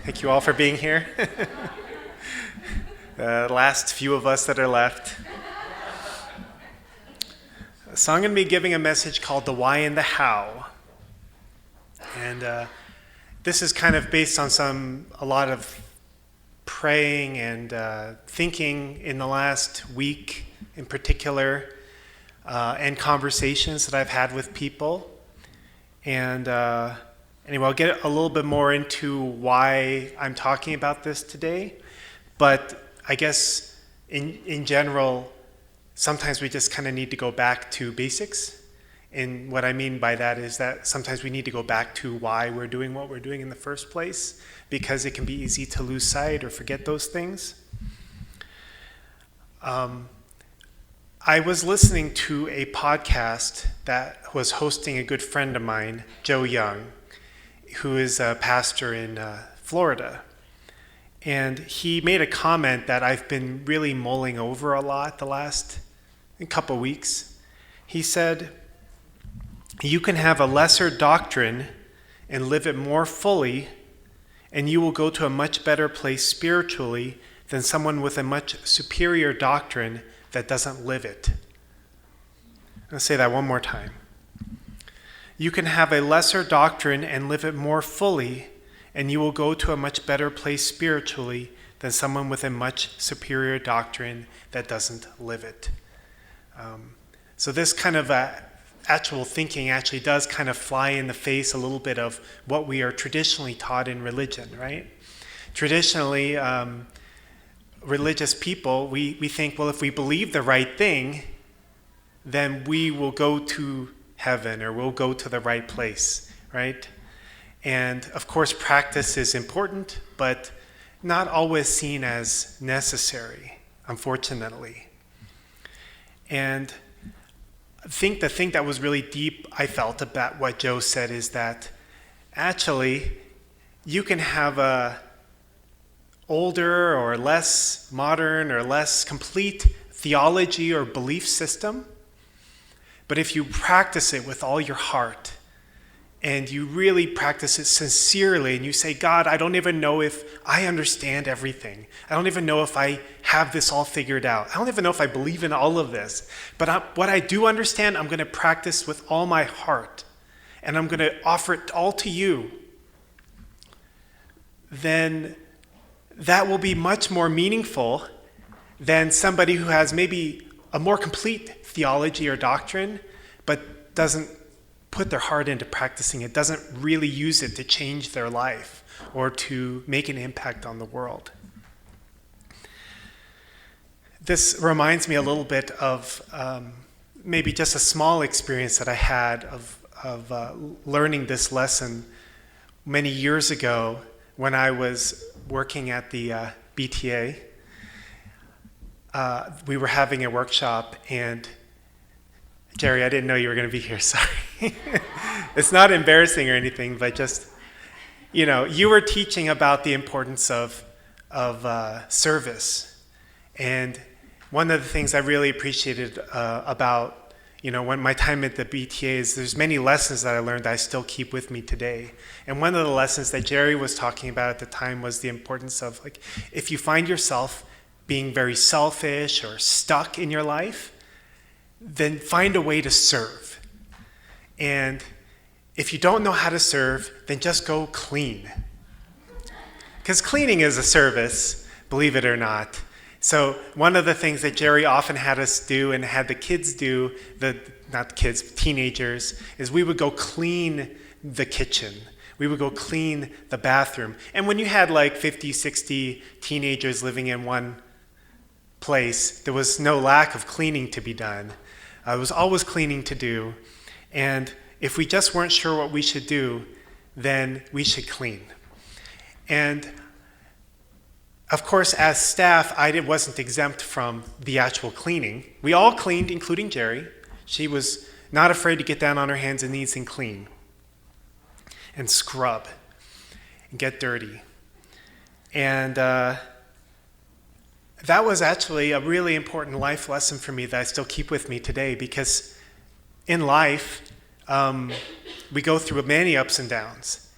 Thank you all for being here. The last few of us that are left. So I'm going to be giving a message called The Why and the How. And this is kind of based on a lot of praying and thinking in the last week in particular, and conversations that I've had with people. And anyway, I'll get a little bit more into why I'm talking about this today. But I guess in general, sometimes we just kind of need to go back to basics. And what I mean by that is that sometimes we need to go back to why we're doing what we're doing in the first place, because it can be easy to lose sight or forget those things. I was listening to a podcast that was hosting a good friend of mine, Joe Young, who is a pastor in Florida. And he made a comment that I've been really mulling over a lot the last couple weeks. He said, "You can have a lesser doctrine and live it more fully, and you will go to a much better place spiritually than someone with a much superior doctrine that doesn't live it." I'll say that one more time. You can have a lesser doctrine and live it more fully, and you will go to a much better place spiritually than someone with a much superior doctrine that doesn't live it. So this kind of actual thinking actually does kind of fly in the face a little bit of what we are traditionally taught in religion, right? Traditionally, religious people, we think, well, if we believe the right thing, then we will go to heaven or we'll go to the right place, right? And of course, practice is important, but not always seen as necessary, unfortunately. And I think the thing that was really deep, I felt, about what Joe said is that actually you can have a older or less modern or less complete theology or belief system, but if you practice it with all your heart and you really practice it sincerely and you say, God, I don't even know if I understand everything. I don't even know if I have this all figured out. I don't even know if I believe in all of this. But what I do understand, I'm going to practice with all my heart. And I'm going to offer it all to you. Then that will be much more meaningful than somebody who has maybe a more complete theology or doctrine, but doesn't put their heart into practicing it, doesn't really use it to change their life or to make an impact on the world. This reminds me a little bit of maybe just a small experience that I had of learning this lesson many years ago when I was working at the BTA. We were having a workshop, and Jerry, I didn't know you were going to be here, sorry. It's not embarrassing or anything, but just, you were teaching about the importance of service. And one of the things I really appreciated about, when my time at the BTA is there's many lessons that I learned that I still keep with me today. And one of the lessons that Jerry was talking about at the time was the importance of, if you find yourself being very selfish or stuck in your life, then find a way to serve. And if you don't know how to serve, then just go clean. Because cleaning is a service, believe it or not. So one of the things that Jerry often had us do and had the kids do, teenagers, is we would go clean the kitchen. We would go clean the bathroom. And when you had 50, 60 teenagers living in one place, there was no lack of cleaning to be done. There was always cleaning to do. And if we just weren't sure what we should do, then we should clean. And of course, as staff, I wasn't exempt from the actual cleaning. We all cleaned, including Jerry. She was not afraid to get down on her hands and knees and clean and scrub and get dirty. And that was actually a really important life lesson for me that I still keep with me today, because in life, we go through many ups and downs.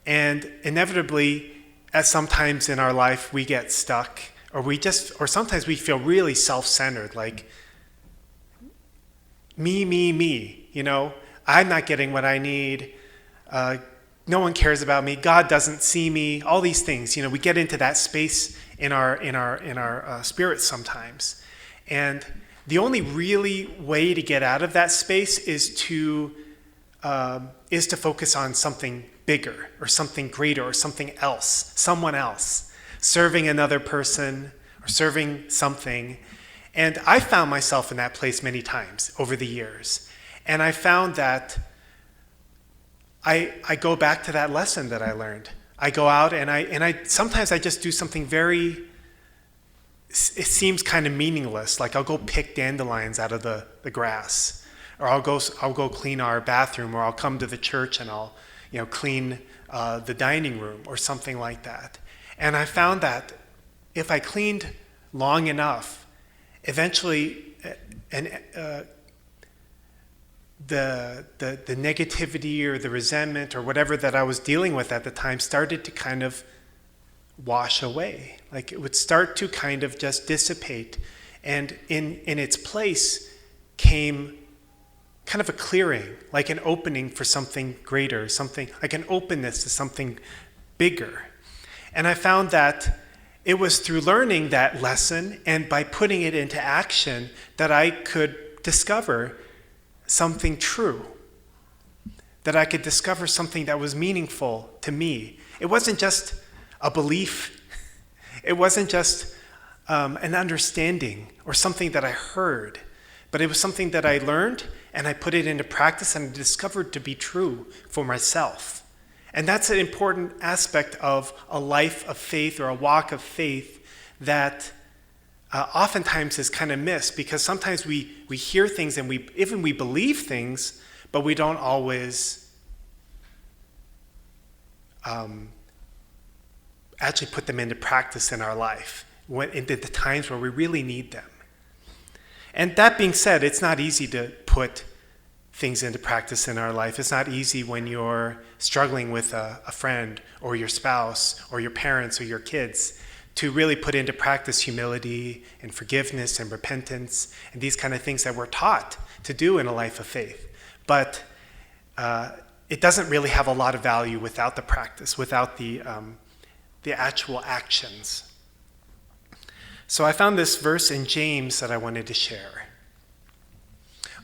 And inevitably, as sometimes in our life we get stuck, or sometimes we feel really self-centered, like me, I'm not getting what I need. No one cares about me. God doesn't see me. All these things, we get into that space in our spirits sometimes. And the only really way to get out of that space is to focus on something bigger or something greater or something else, someone else, serving another person or serving something. And I found myself in that place many times over the years. And I found that I go back to that lesson that I learned. I go out and I sometimes I just do something it seems kind of meaningless. Like I'll go pick dandelions out of the grass, or I'll go clean our bathroom, or I'll come to the church and I'll clean the dining room or something like that. And I found that if I cleaned long enough, eventually the negativity or the resentment or whatever that I was dealing with at the time started to kind of wash away. Like it would start to kind of just dissipate. And in its place came kind of a clearing, like an opening for something greater, something like an openness to something bigger. And I found that it was through learning that lesson and by putting it into action that I could discover something true, that I could discover something that was meaningful to me. It wasn't just a belief. It wasn't just an understanding or something that I heard, but it was something that I learned and I put it into practice and discovered to be true for myself. And that's an important aspect of a life of faith or a walk of faith that oftentimes is kind of missed, because sometimes we hear things and we believe things, but we don't always actually put them into practice in our life in the times where we really need them. And that being said, it's not easy to put things into practice in our life. It's not easy when you're struggling with a friend or your spouse or your parents or your kids to really put into practice humility and forgiveness and repentance and these kind of things that we're taught to do in a life of faith. But it doesn't really have a lot of value without the practice, without the actual actions. So I found this verse in James that I wanted to share.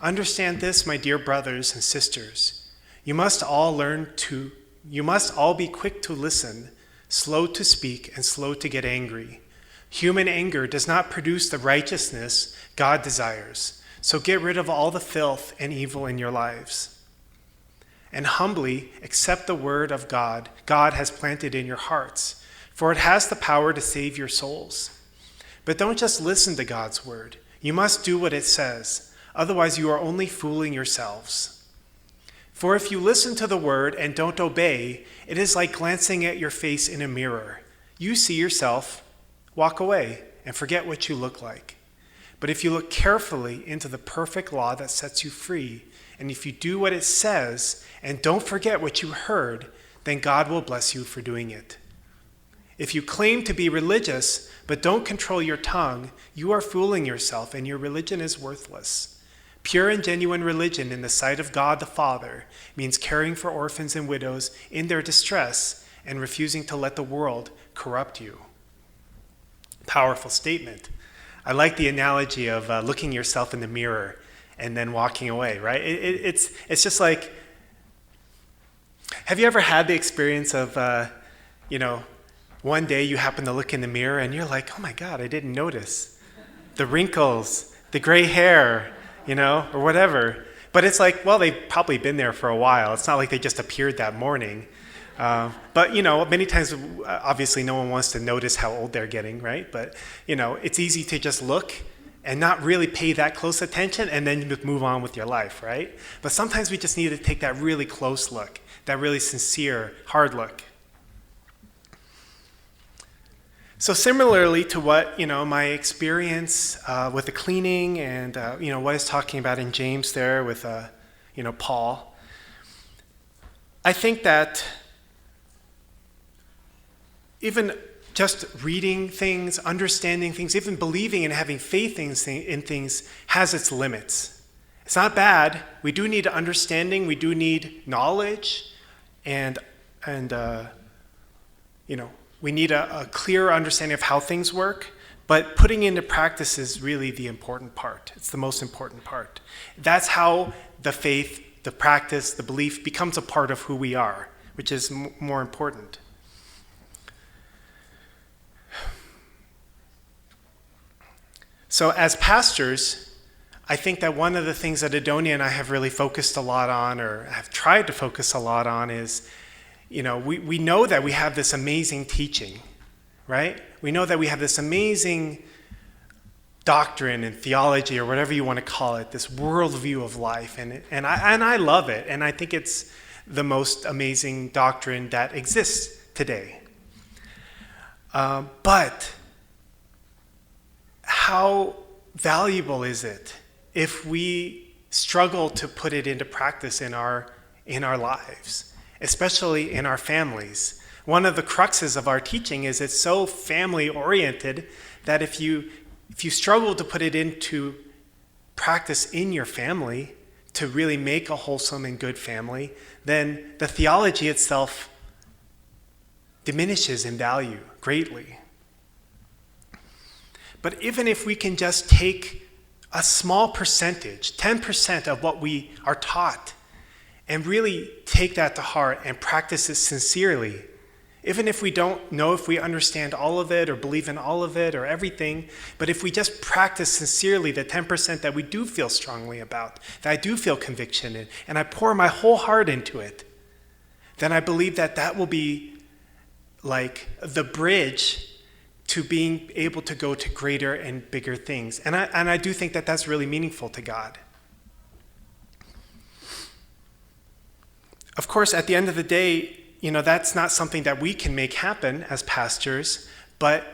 Understand this, my dear brothers and sisters. You must all be quick to listen, slow to speak, and slow to get angry. Human anger does not produce the righteousness God desires. So get rid of all the filth and evil in your lives. And humbly accept the word of God has planted in your hearts, for it has the power to save your souls. But don't just listen to God's word. You must do what it says. Otherwise, you are only fooling yourselves. For if you listen to the word and don't obey, it is like glancing at your face in a mirror. You see yourself, walk away, and forget what you look like. But if you look carefully into the perfect law that sets you free, and if you do what it says and don't forget what you heard, then God will bless you for doing it. If you claim to be religious but don't control your tongue, you are fooling yourself and your religion is worthless. Pure and genuine religion in the sight of God the Father means caring for orphans and widows in their distress and refusing to let the world corrupt you. Powerful statement. I like the analogy of looking yourself in the mirror and then walking away, right? It's just like, have you ever had the experience of, one day you happen to look in the mirror and you're like, oh my God, I didn't notice the wrinkles, the gray hair, or whatever. But it's like, well, they've probably been there for a while. It's not like they just appeared that morning. But many times, obviously no one wants to notice how old they're getting, right? But, it's easy to just look and not really pay that close attention and then move on with your life, right? But sometimes we just need to take that really close look, that really sincere, hard look. So similarly to what, my experience with the cleaning and, what he's talking about in James there with, Paul, I think that even just reading things, understanding things, even believing and having faith in things has its limits. It's not bad. We do need understanding. We do need knowledge, and we need a clear understanding of how things work. But putting into practice is really the important part. It's the most important part. That's how the faith, the practice, the belief becomes a part of who we are, which is more important. So as pastors, I think that one of the things that Adonia and I have really focused a lot on, or have tried to focus a lot on, is, we know that we have this amazing teaching, right? We know that we have this amazing doctrine and theology, or whatever you want to call it, this worldview of life, and I love it, and I think it's the most amazing doctrine that exists today. But how valuable is it if we struggle to put it into practice in our lives, especially in our families? One of the cruxes of our teaching is it's so family-oriented that if you struggle to put it into practice in your family to really make a wholesome and good family, then the theology itself diminishes in value greatly. But even if we can just take a small percentage, 10% of what we are taught, and really take that to heart and practice it sincerely, even if we don't know if we understand all of it or believe in all of it or everything, but if we just practice sincerely the 10% that we do feel strongly about, that I do feel conviction in, and I pour my whole heart into it, then I believe that will be like the bridge to being able to go to greater and bigger things. And I do think that that's really meaningful to God. Of course, at the end of the day, that's not something that we can make happen as pastors, but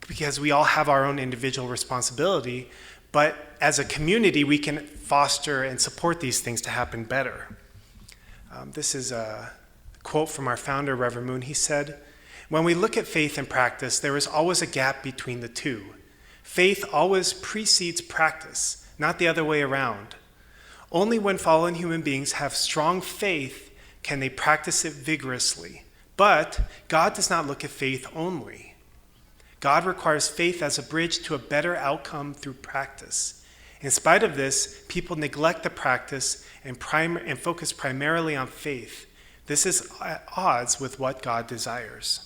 because we all have our own individual responsibility, but as a community, we can foster and support these things to happen better. This is a quote from our founder, Reverend Moon. He said, "When we look at faith and practice, there is always a gap between the two. Faith always precedes practice, not the other way around. Only when fallen human beings have strong faith can they practice it vigorously. But God does not look at faith only. God requires faith as a bridge to a better outcome through practice. In spite of this, people neglect the practice and focus primarily on faith. This is at odds with what God desires."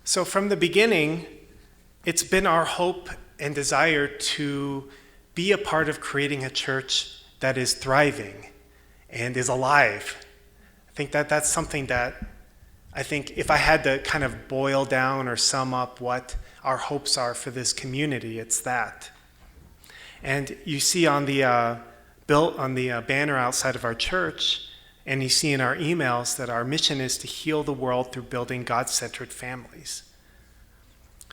So from the beginning, it's been our hope and desire to be a part of creating a church that is thriving and is alive. I think that that's something that I think if I had to kind of boil down or sum up what our hopes are for this community, it's that. And you see on the banner outside of our church, and you see in our emails that our mission is to heal the world through building God-centered families.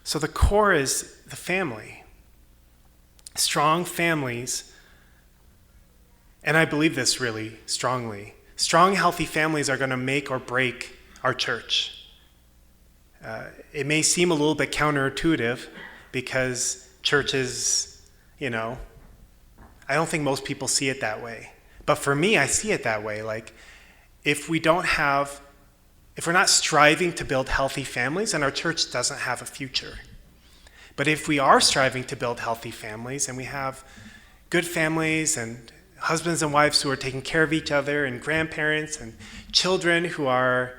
So the core is the family. Strong families, and I believe this really strongly, strong, healthy families are going to make or break our church. It may seem a little bit counterintuitive because churches, I don't think most people see it that way. But for me, I see it that way. Like, if we're not striving to build healthy families, then our church doesn't have a future. But if we are striving to build healthy families, and we have good families and husbands and wives who are taking care of each other, and grandparents and children who are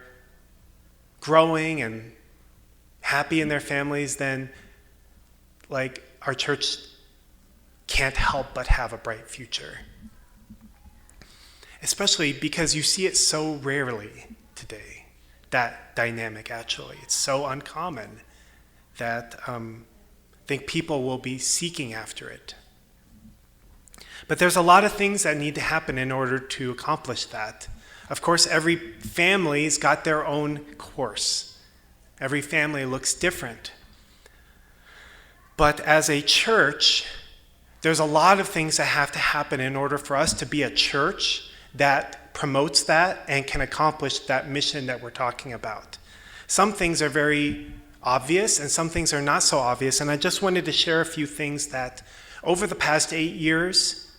growing and happy in their families, then our church can't help but have a bright future. Especially because you see it so rarely today, that dynamic actually. It's so uncommon that I think people will be seeking after it. But there's a lot of things that need to happen in order to accomplish that. Of course, every family's got their own course. Every family looks different. But as a church, there's a lot of things that have to happen in order for us to be a church that that promotes that and can accomplish that mission that we're talking about. Some things are very obvious and some things are not so obvious, and I just wanted to share a few things that over the past 8 years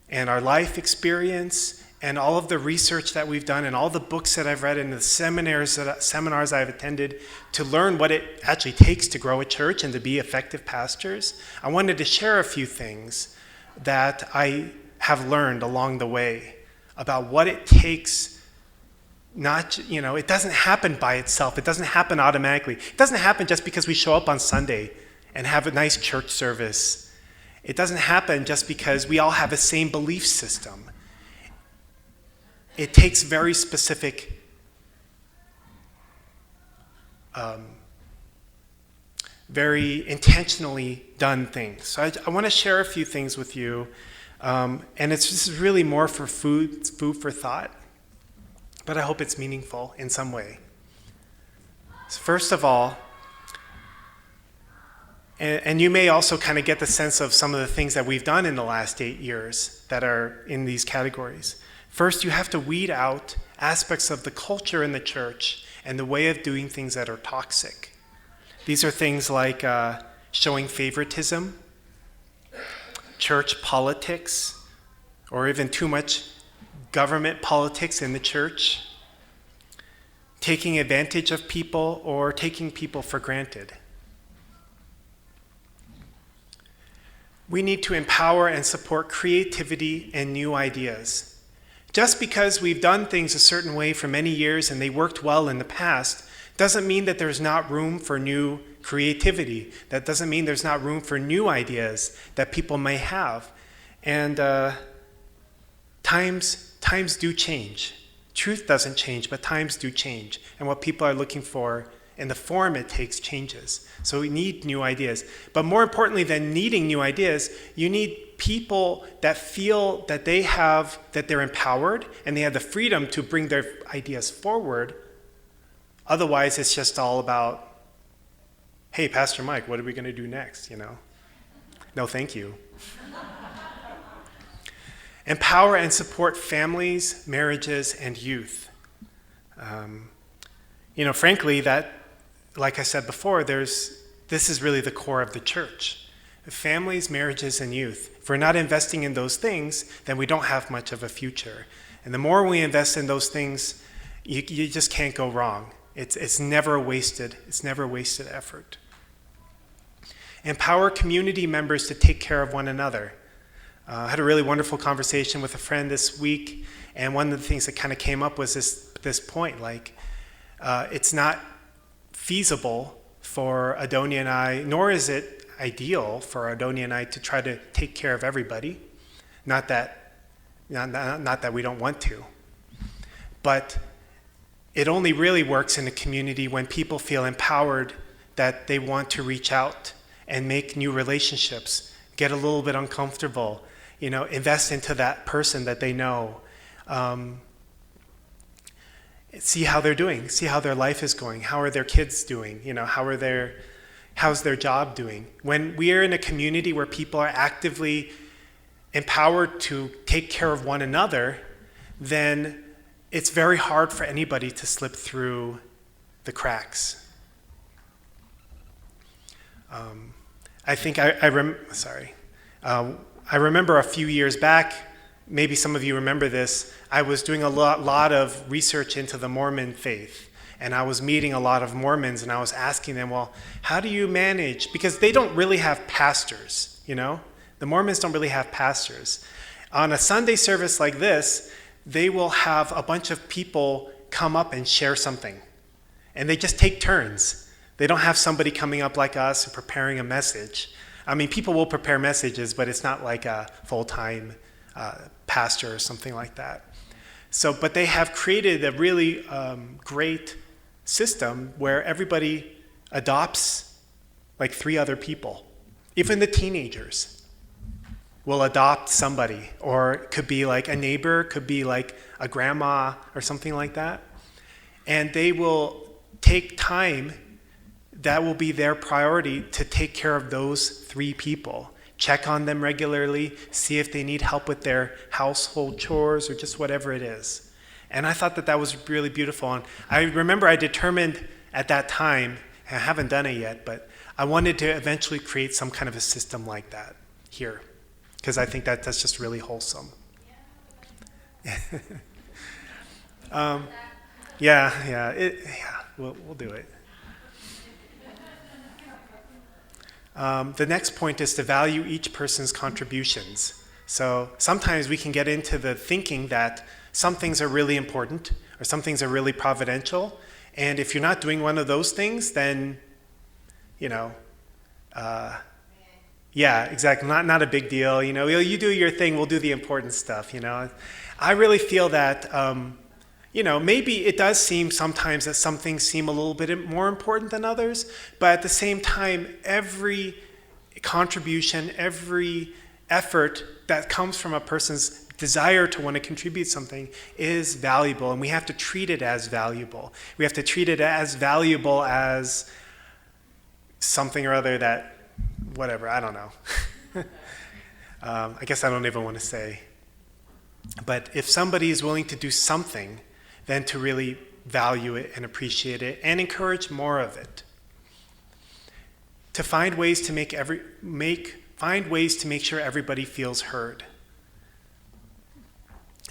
and our life experience and all of the research that we've done and all the books that I've read and the seminars I've attended to learn what it actually takes to grow a church and to be effective pastors, I wanted to share a few things that I have learned along the way about what it takes. It doesn't happen by itself. It doesn't happen automatically. It doesn't happen just because we show up on Sunday and have a nice church service. It doesn't happen just because we all have the same belief system. It takes very specific very intentionally done things. So I want to share a few things with you, and this is really more for food for thought, but I hope it's meaningful in some way. So first of all, and you may also kind of get the sense of some of the things that we've done in the last 8 years that are in these categories. First, you have to weed out aspects of the culture in the church and the way of doing things that are toxic. These are things like showing favoritism, church politics, or even too much government politics in the church, taking advantage of people or taking people for granted. We need to empower and support creativity and new ideas. Just because we've done things a certain way for many years and they worked well in the past doesn't mean that there's not room for new creativity. That doesn't mean there's not room for new ideas that people may have. And times do change. Truth doesn't change, but times do change. And what people are looking for and the form it takes changes. So we need new ideas. But more importantly than needing new ideas, you need people that feel that they're empowered and they have the freedom to bring their ideas forward. Otherwise, it's just all about, hey, Pastor Mike, what are we going to do next? No, thank you. Empower and support families, marriages, and youth. Frankly, that, like I said before, this is really the core of the church. Families, marriages, and youth. If we're not investing in those things, then we don't have much of a future. And the more we invest in those things, you just can't go wrong. It's never wasted. It's never wasted effort. Empower community members to take care of one another. I had a really wonderful conversation with a friend this week, and one of the things that kind of came up was this point, it's not feasible for Adonia and I, nor is it ideal for Adonia and I to try to take care of everybody. Not that we don't want to, but it only really works in a community when people feel empowered that they want to reach out and make new relationships, get a little bit uncomfortable, invest into that person that they know, see how they're doing, see how their life is going, how are their kids doing, how's their job doing. When we are in a community where people are actively empowered to take care of one another, then it's very hard for anybody to slip through the cracks. I remember a few years back, maybe some of you remember this, I was doing a lot of research into the Mormon faith, and I was meeting a lot of Mormons, and I was asking them, well, how do you manage? Because they don't really have pastors, The Mormons don't really have pastors. On a Sunday service like this, they will have a bunch of people come up and share something, and they just take turns. They don't have somebody coming up like us and preparing a message. I mean, people will prepare messages, but it's not like a full-time pastor or something like that. But they have created a really great system where everybody adopts like 3 other people. Even the teenagers will adopt somebody, or it could be like a neighbor, could be like a grandma or something like that. And they will take time, that will be their priority, to take care of those 3 people, check on them regularly, see if they need help with their household chores or just whatever it is. And I thought that that was really beautiful. And I remember I determined at that time, I haven't done it yet, but I wanted to eventually create some kind of a system like that here, because I think that that's just really wholesome. We'll do it. The next point is to value each person's contributions. So sometimes we can get into the thinking that some things are really important or some things are really providential, and if you're not doing one of those things, then, yeah, exactly, not a big deal. You do your thing, we'll do the important stuff. I really feel that, maybe it does seem sometimes that some things seem a little bit more important than others, but at the same time, every contribution, every effort that comes from a person's desire to want to contribute something is valuable, and we have to treat it as valuable. We have to treat it as valuable as something or other that, whatever, I don't know. I guess I don't even want to say. But if somebody is willing to do something, then to really value it and appreciate it and encourage more of it. To find ways to make sure everybody feels heard.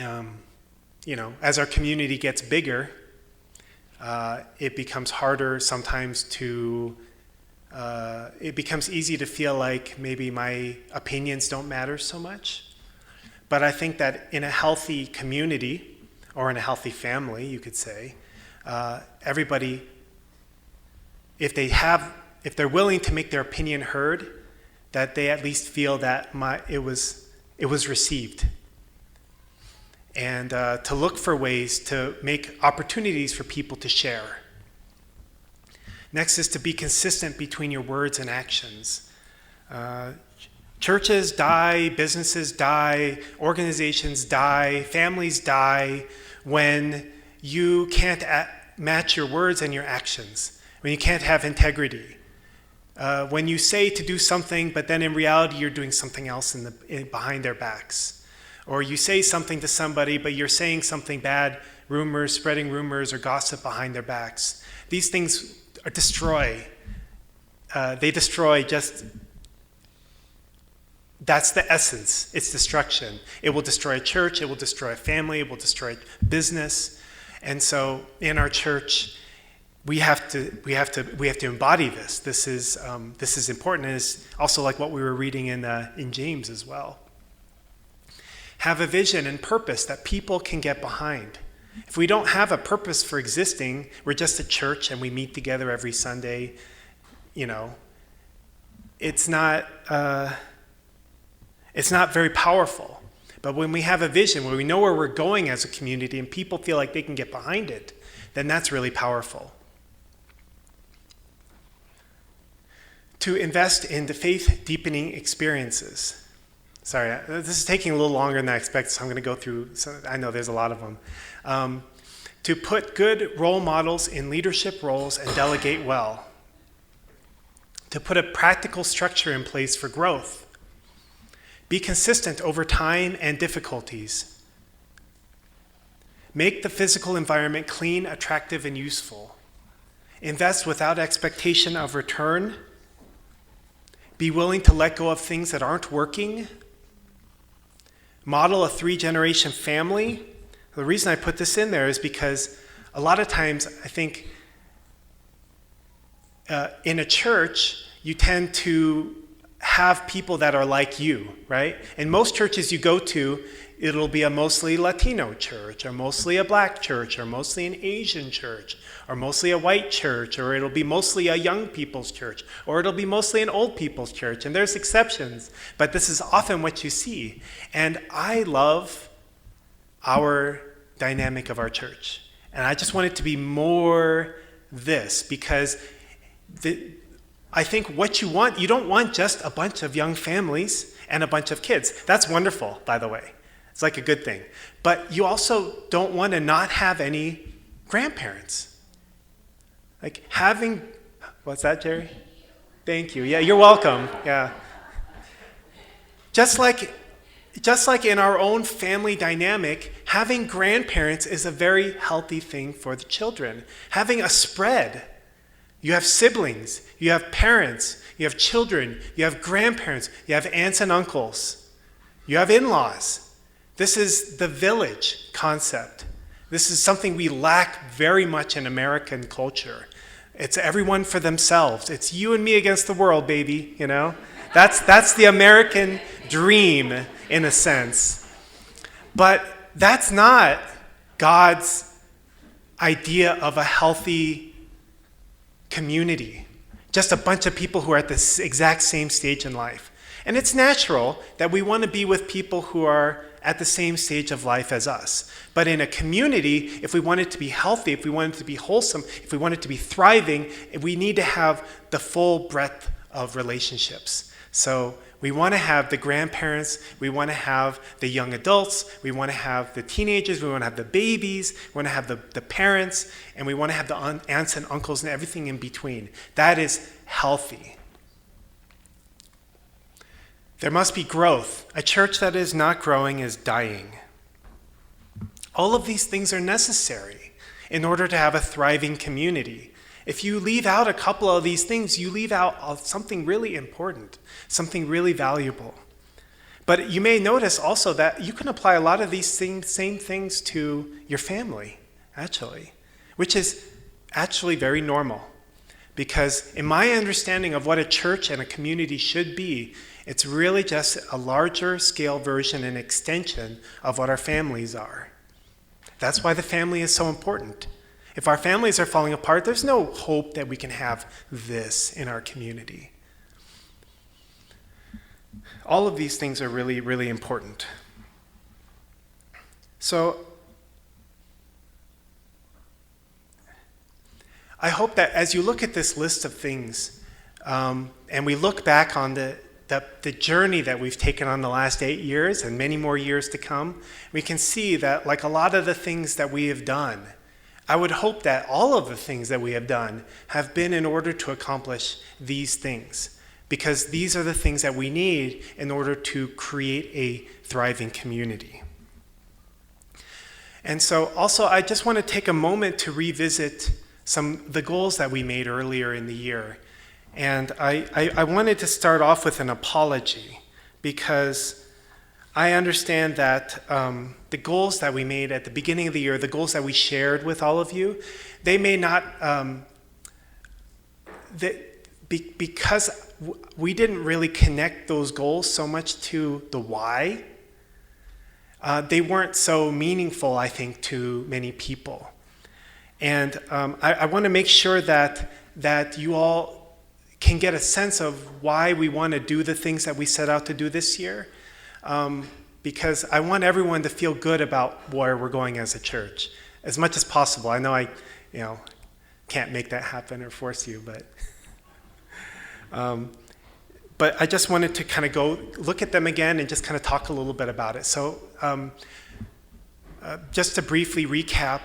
As our community gets bigger, it becomes harder sometimes it becomes easy to feel like maybe my opinions don't matter so much. But I think that in a healthy community, or in a healthy family, you could say, everybody, if they're willing to make their opinion heard, that they at least feel that it was received. And to look for ways to make opportunities for people to share. Next is to be consistent between your words and actions. Churches die, businesses die, organizations die, families die when you can't match your words and your actions, when you can't have integrity. When you say to do something, but then in reality you're doing something else behind their backs. Or you say something to somebody, but you're saying something bad, spreading rumors or gossip behind their backs. These things destroy. They destroy just... That's the essence. It's destruction. It will destroy a church. It will destroy a family. It will destroy business. And so, in our church, we have to embody this. This is important, and it's also like what we were reading in James as well. Have a vision and purpose that people can get behind. If we don't have a purpose for existing, we're just a church and we meet together every Sunday. It's not very powerful. But when we have a vision, when we know where we're going as a community and people feel like they can get behind it, then that's really powerful. To invest in the faith-deepening experiences. Sorry, this is taking a little longer than I expected, so I'm going to go through, I know there's a lot of them. To put good role models in leadership roles and delegate well. To put a practical structure in place for growth. Be consistent over time and difficulties. Make the physical environment clean, attractive, and useful. Invest without expectation of return. Be willing to let go of things that aren't working. Model a 3-generation family. The reason I put this in there is because a lot of times I think in a church you tend to have people that are like you, right? In most churches you go to, it'll be a mostly Latino church, or mostly a black church, or mostly an Asian church, or mostly a white church, or it'll be mostly a young people's church, or it'll be mostly an old people's church. And there's exceptions, but this is often what you see. And I love our dynamic of our church. And I just want it to be more this, because I think what you don't want just a bunch of young families and a bunch of kids. That's wonderful, by the way. It's like a good thing. But you also don't want to not have any grandparents. Like having, what's that, Jerry? Thank you. Yeah, you're welcome. Yeah. Just like in our own family dynamic, having grandparents is a very healthy thing for the children. Having a spread. You have siblings, you have parents, you have children, you have grandparents, you have aunts and uncles, you have in-laws. This is the village concept. This is something we lack very much in American culture. It's everyone for themselves. It's you and me against the world, baby, you know? That's the American dream, in a sense. But that's not God's idea of a healthy community. Just a bunch of people who are at the exact same stage in life. And it's natural that we want to be with people who are at the same stage of life as us. But in a community, if we want it to be healthy, if we want it to be wholesome, if we want it to be thriving, we need to have the full breadth of relationships. So we want to have the grandparents, we want to have the young adults, we want to have the teenagers, we want to have the babies, we want to have the parents, and we want to have the aunts and uncles and everything in between. That is healthy. There must be growth. A church that is not growing is dying. All of these things are necessary in order to have a thriving community. If you leave out a couple of these things, you leave out something really important, something really valuable. But you may notice also that you can apply a lot of these same things to your family, actually, which is actually very normal. Because in my understanding of what a church and a community should be, it's really just a larger scale version and extension of what our families are. That's why the family is so important. If our families are falling apart, there's no hope that we can have this in our community. All of these things are really, really important. So, I hope that as you look at this list of things, and we look back on the journey that we've taken on the last 8 years and many more years to come, we can see that like a lot of the things that we have done, I would hope that all of the things that we have done have been in order to accomplish these things, because these are the things that we need in order to create a thriving community. And so also I just want to take a moment to revisit the goals that we made earlier in the year. And I wanted to start off with an apology, because I understand that the goals that we made at the beginning of the year, the goals that we shared with all of you, they may not, because we didn't really connect those goals so much to the why, they weren't so meaningful, I think, to many people. And I want to make sure that you all can get a sense of why we want to do the things that we set out to do this year. Because I want everyone to feel good about where we're going as a church, as much as possible. I know I can't make that happen or force you, but I just wanted to kind of go look at them again and just kind of talk a little bit about it. So just to briefly recap,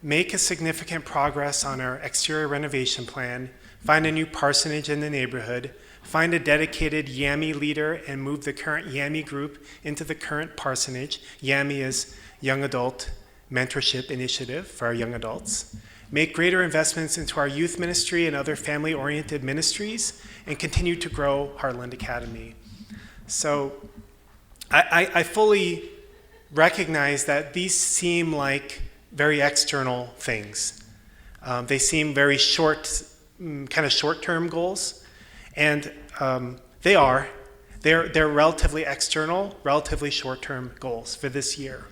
make a significant progress on our exterior renovation plan, find a new parsonage in the neighborhood, find a dedicated YAMI leader and move the current YAMI group into the current parsonage. YAMI is Young Adult Mentorship Initiative for our young adults. Make greater investments into our youth ministry and other family-oriented ministries, and continue to grow Heartland Academy. So I fully recognize that these seem like very external things. They seem very kind of short-term goals. And they are. They're relatively external, relatively short-term goals for this year.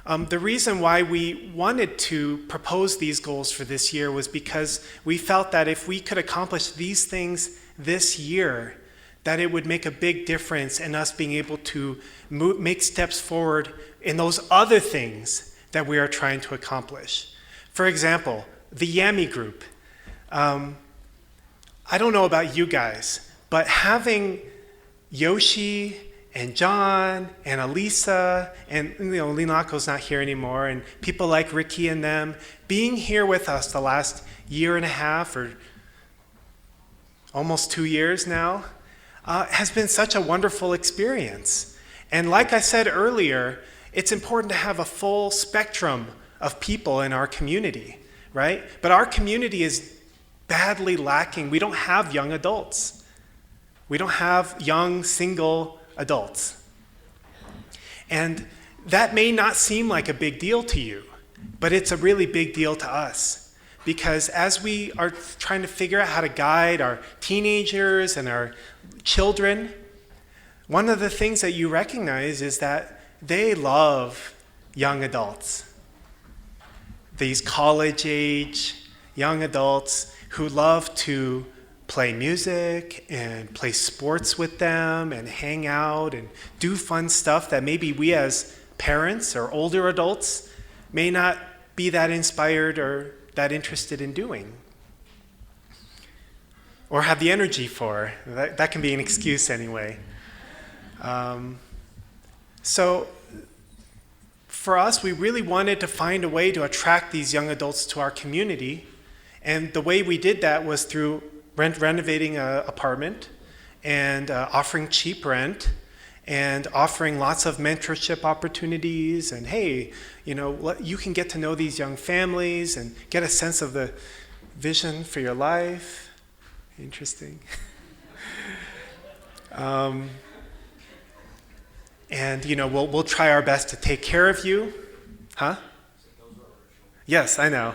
The reason why we wanted to propose these goals for this year was because we felt that if we could accomplish these things this year, that it would make a big difference in us being able to make steps forward in those other things that we are trying to accomplish. For example, the YAMI group. I don't know about you guys, but having Yoshi and John and Elisa, and Linako's not here anymore, and people like Ricky and them being here with us the last year and a half or almost 2 years now, has been such a wonderful experience. And like I said earlier, it's important to have a full spectrum of people in our community, right? But our community is badly lacking. We don't have young adults. We don't have young single adults. And that may not seem like a big deal to you, but it's a really big deal to us. Because as we are trying to figure out how to guide our teenagers and our children, one of the things that you recognize is that they love young adults. These college-age young adults who love to play music and play sports with them and hang out and do fun stuff that maybe we as parents or older adults may not be that inspired or that interested in doing or have the energy for. That can be an excuse anyway. So for us, we really wanted to find a way to attract these young adults to our community. And the way we did that was through renovating an apartment and offering cheap rent and offering lots of mentorship opportunities. And hey, you can get to know these young families and get a sense of the vision for your life. Interesting. And we'll try our best to take care of you. Huh? Yes, I know.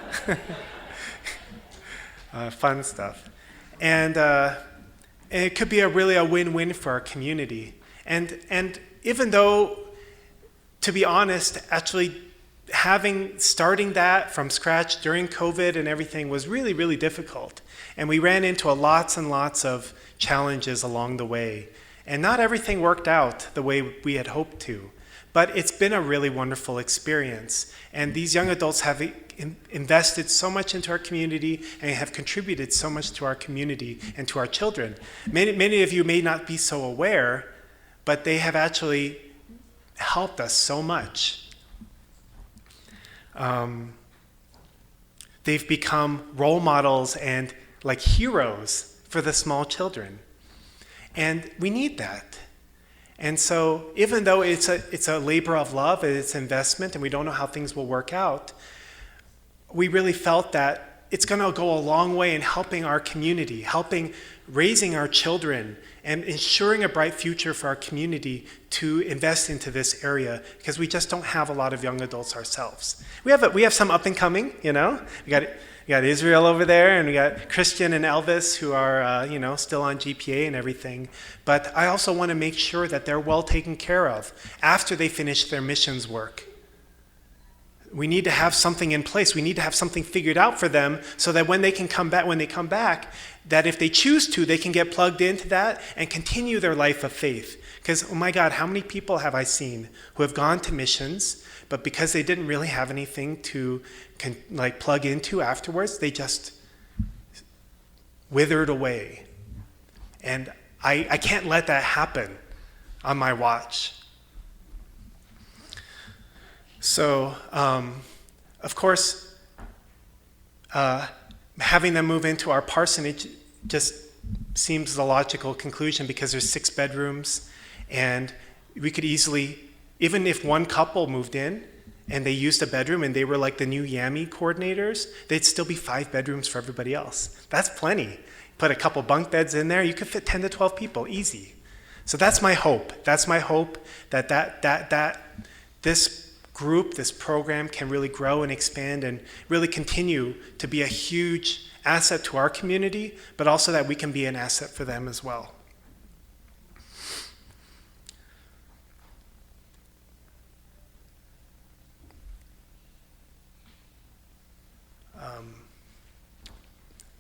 Fun stuff. And it could be really a win-win for our community. And even though, to be honest, actually starting that from scratch during COVID and everything was really, really difficult. And we ran into lots and lots of challenges along the way. And not everything worked out the way we had hoped to. But it's been a really wonderful experience. And these young adults have invested so much into our community and have contributed so much to our community and to our children. Many of you may not be so aware, but they have actually helped us so much. They've become role models and like heroes for the small children. And we need that. And so even though it's a labor of love, it's investment, and we don't know how things will work out, we really felt that it's going to go a long way in helping our community, helping raising our children, and ensuring a bright future for our community to invest into this area, because we just don't have a lot of young adults ourselves. We have some up and coming, We got Israel over there, and we got Christian and Elvis who are, still on GPA and everything. But I also want to make sure that they're well taken care of after they finish their missions work. We need to have something in place. We need to have something figured out for them so that when they come back, that if they choose to, they can get plugged into that and continue their life of faith. Because, oh my God, how many people have I seen who have gone to missions, but because they didn't really have anything to plug into afterwards, they just withered away. And I can't let that happen on my watch. So, of course, having them move into our parsonage just seems the logical conclusion because there's 6 bedrooms, and we could easily, even if one couple moved in and they used a bedroom and they were like the new YAMI coordinators, they'd still be 5 bedrooms for everybody else. That's plenty. Put a couple bunk beds in there, you could fit 10 to 12 people, easy. So that's my hope. That's my hope that this group, this program can really grow and expand and really continue to be a huge asset to our community, but also that we can be an asset for them as well.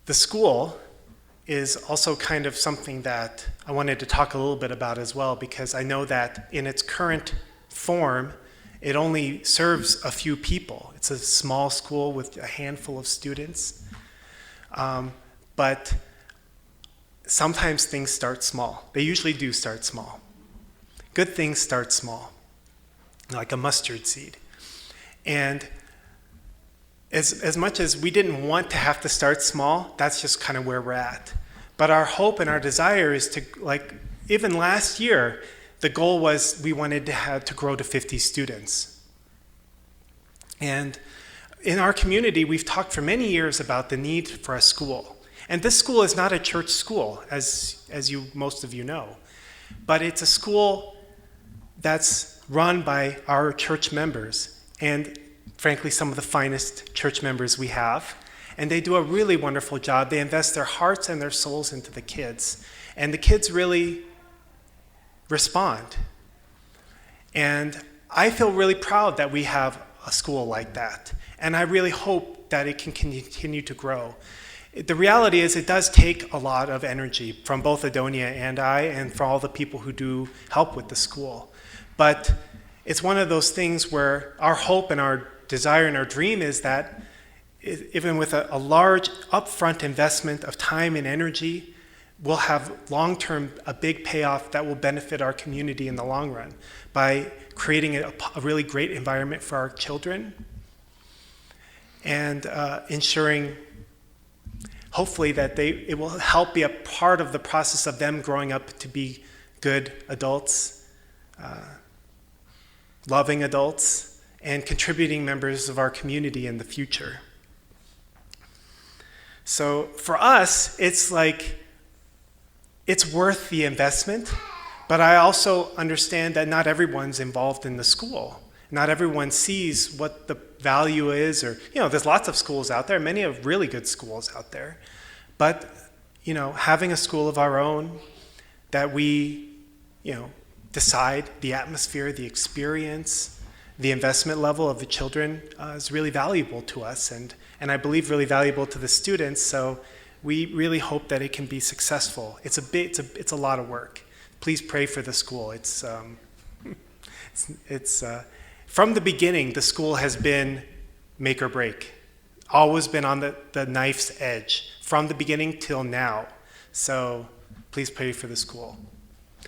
The school is also kind of something that I wanted to talk a little bit about as well, because I know that in its current form, it only serves a few people. It's a small school with a handful of students. But sometimes things start small. They usually do start small. Good things start small, like a mustard seed. And as much as we didn't want to have to start small, that's just kind of where we're at. But our hope and our desire is even last year, the goal was we wanted to grow to 50 students. And in our community, we've talked for many years about the need for a school. And this school is not a church school, as most of you know, but it's a school that's run by our church members, and frankly, some of the finest church members we have. And they do a really wonderful job. They invest their hearts and their souls into the kids. And the kids really respond. And I feel really proud that we have a school like that. And I really hope that it can continue to grow. The reality is it does take a lot of energy from both Adonia and I, and for all the people who do help with the school. But it's one of those things where our hope and our desire and our dream is that even with a large upfront investment of time and energy, we'll have long-term a big payoff that will benefit our community in the long run by creating a really great environment for our children and ensuring, hopefully, that it will help be a part of the process of them growing up to be good adults, loving adults, and contributing members of our community in the future. So for us, it's worth the investment, but I also understand that not everyone's involved in the school. Not everyone sees what the value is, or, there's lots of schools out there, many of really good schools out there. But, having a school of our own that we, decide the atmosphere, the experience, the investment level of the children is really valuable to us, and I believe really valuable to the students. So we really hope that it can be successful. It's a lot of work. Please pray for the school. It's from the beginning, the school has been make or break. Always been on the knife's edge from the beginning till now. So please pray for the school.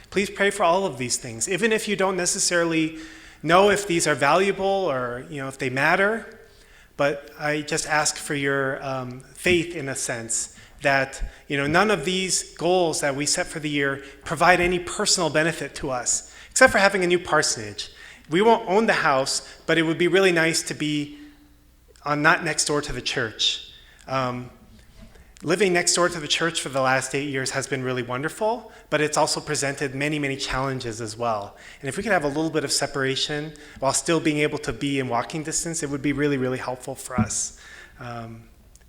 Please pray for all of these things, even if you don't necessarily know if these are valuable or if they matter. But I just ask for your faith, in a sense, that none of these goals that we set for the year provide any personal benefit to us, except for having a new parsonage. We won't own the house, but it would be really nice to be not next door to the church. Living next door to the church for the last 8 years has been really wonderful, but it's also presented many, many challenges as well. And if we could have a little bit of separation while still being able to be in walking distance, it would be really, really helpful for us.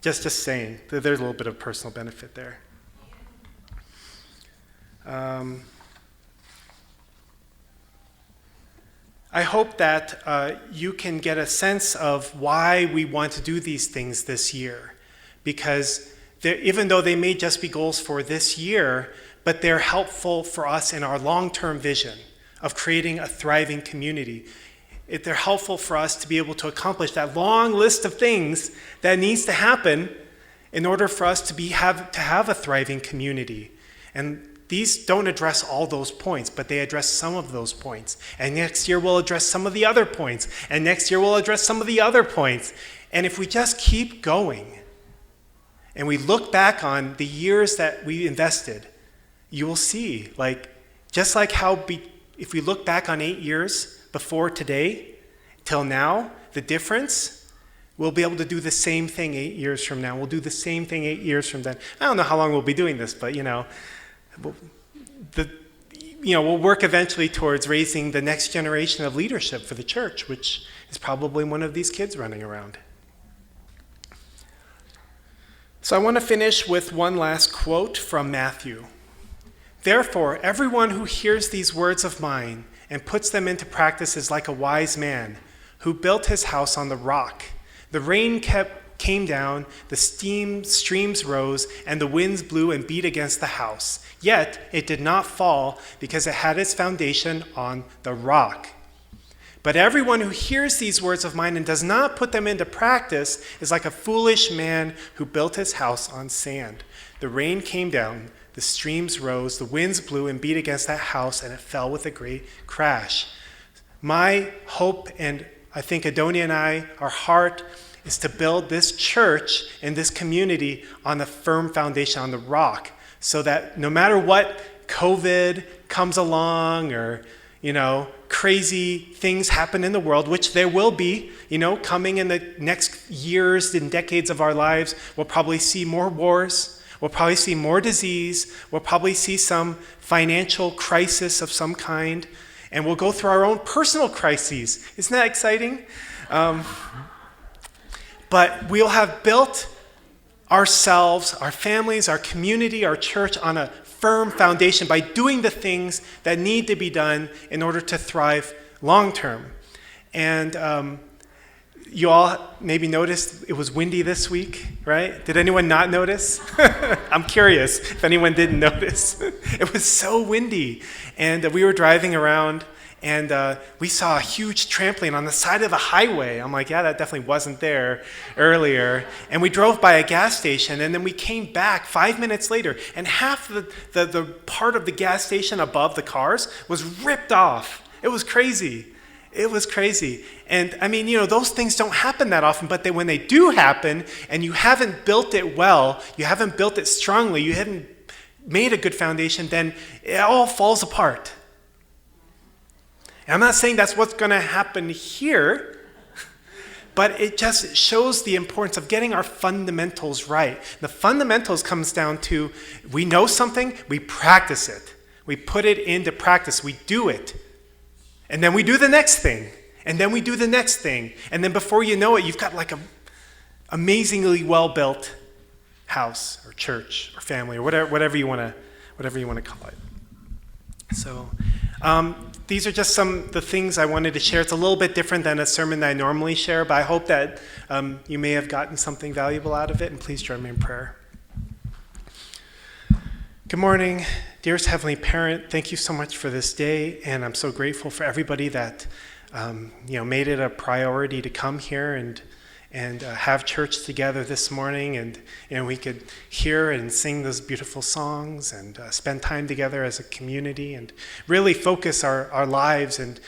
Just saying, there's a little bit of personal benefit there. I hope that you can get a sense of why we want to do these things this year, because even though they may just be goals for this year, but they're helpful for us in our long-term vision of creating a thriving community. They're helpful for us to be able to accomplish that long list of things that needs to happen in order for us to have a thriving community. And these don't address all those points, but they address some of those points. And next year we'll address some of the other points. And next year we'll address some of the other points. And if we just keep going, and we look back on the years that we invested, you will see, just like if we look back on 8 years before today till now, the difference, we'll be able to do the same thing 8 years from now. We'll do the same thing 8 years from then. I don't know how long we'll be doing this, but we'll work eventually towards raising the next generation of leadership for the church, which is probably one of these kids running around. So I want to finish with one last quote from Matthew. "Therefore, everyone who hears these words of mine and puts them into practice is like a wise man who built his house on the rock. The rain came down, the streams rose, and the winds blew and beat against the house. Yet it did not fall because it had its foundation on the rock. But everyone who hears these words of mine and does not put them into practice is like a foolish man who built his house on sand. The rain came down, the streams rose, the winds blew and beat against that house, and it fell with a great crash." My hope, and I think Adonia and our heart, is to build this church and this community on a firm foundation, on the rock, so that no matter what COVID comes along or, crazy things happen in the world, which there will be, coming in the next years and decades of our lives. We'll probably see more wars. We'll probably see more disease. We'll probably see some financial crisis of some kind. And we'll go through our own personal crises. Isn't that exciting? But we'll have built ourselves, our families, our community, our church on a firm foundation by doing the things that need to be done in order to thrive long term. And you all maybe noticed it was windy this week, right? Did anyone not notice? I'm curious if anyone didn't notice. It was so windy. And we were driving around and we saw a huge trampoline on the side of the highway. I'm like, yeah, that definitely wasn't there earlier. And we drove by a gas station, and then we came back 5 minutes later, and half the part of the gas station above the cars was ripped off. It was crazy. It was crazy. And I mean, those things don't happen that often, but when they do happen, and you haven't built it well, you haven't built it strongly, you haven't made a good foundation, then it all falls apart. And I'm not saying that's what's going to happen here, but it just shows the importance of getting our fundamentals right. The fundamentals comes down to we know something, we practice it. We put it into practice, we do it. And then we do the next thing. And then we do the next thing. And then before you know it, you've got like an amazingly well-built house or church or family or whatever you want to call it. So these are just some of the things I wanted to share. It's a little bit different than a sermon that I normally share, but I hope that you may have gotten something valuable out of it, and please join me in prayer. Good morning, dearest Heavenly Parent. Thank you so much for this day, and I'm so grateful for everybody that made it a priority to come here and have church together this morning, and we could hear and sing those beautiful songs and spend time together as a community and really focus our lives. And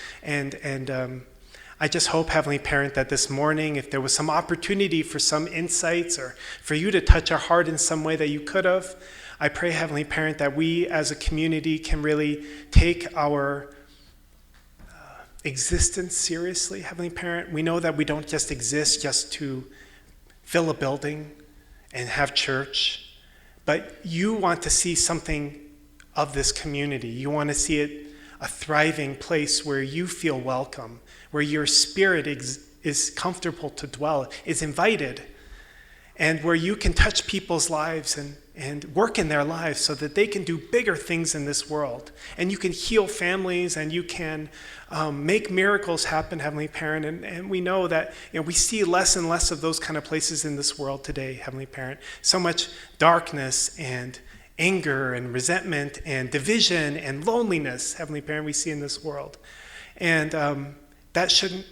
I just hope, Heavenly Parent, that this morning, if there was some opportunity for some insights or for you to touch our heart in some way that you could have, I pray, Heavenly Parent, that we as a community can really take our existence seriously, Heavenly Parent. We know that we don't just exist just to fill a building and have church, but you want to see something of this community. You want to see it a thriving place where you feel welcome, where your spirit is comfortable to dwell, is invited, and where you can touch people's lives and work in their lives so that they can do bigger things in this world. And you can heal families, and you can make miracles happen, Heavenly Parent. And we know that we see less and less of those kind of places in this world today, Heavenly Parent. So much darkness and anger and resentment and division and loneliness, Heavenly Parent, we see in this world. And that shouldn't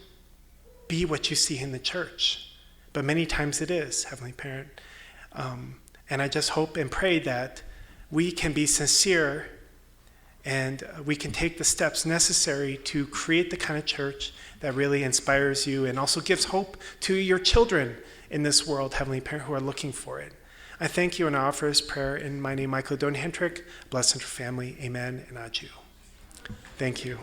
be what you see in the church. But many times it is, Heavenly Parent. And I just hope and pray that we can be sincere and we can take the steps necessary to create the kind of church that really inspires you and also gives hope to your children in this world, Heavenly Parent, who are looking for it. I thank you and I offer this prayer in my name, Michael Donhendrick. Bless your family. Amen and adieu. Thank you.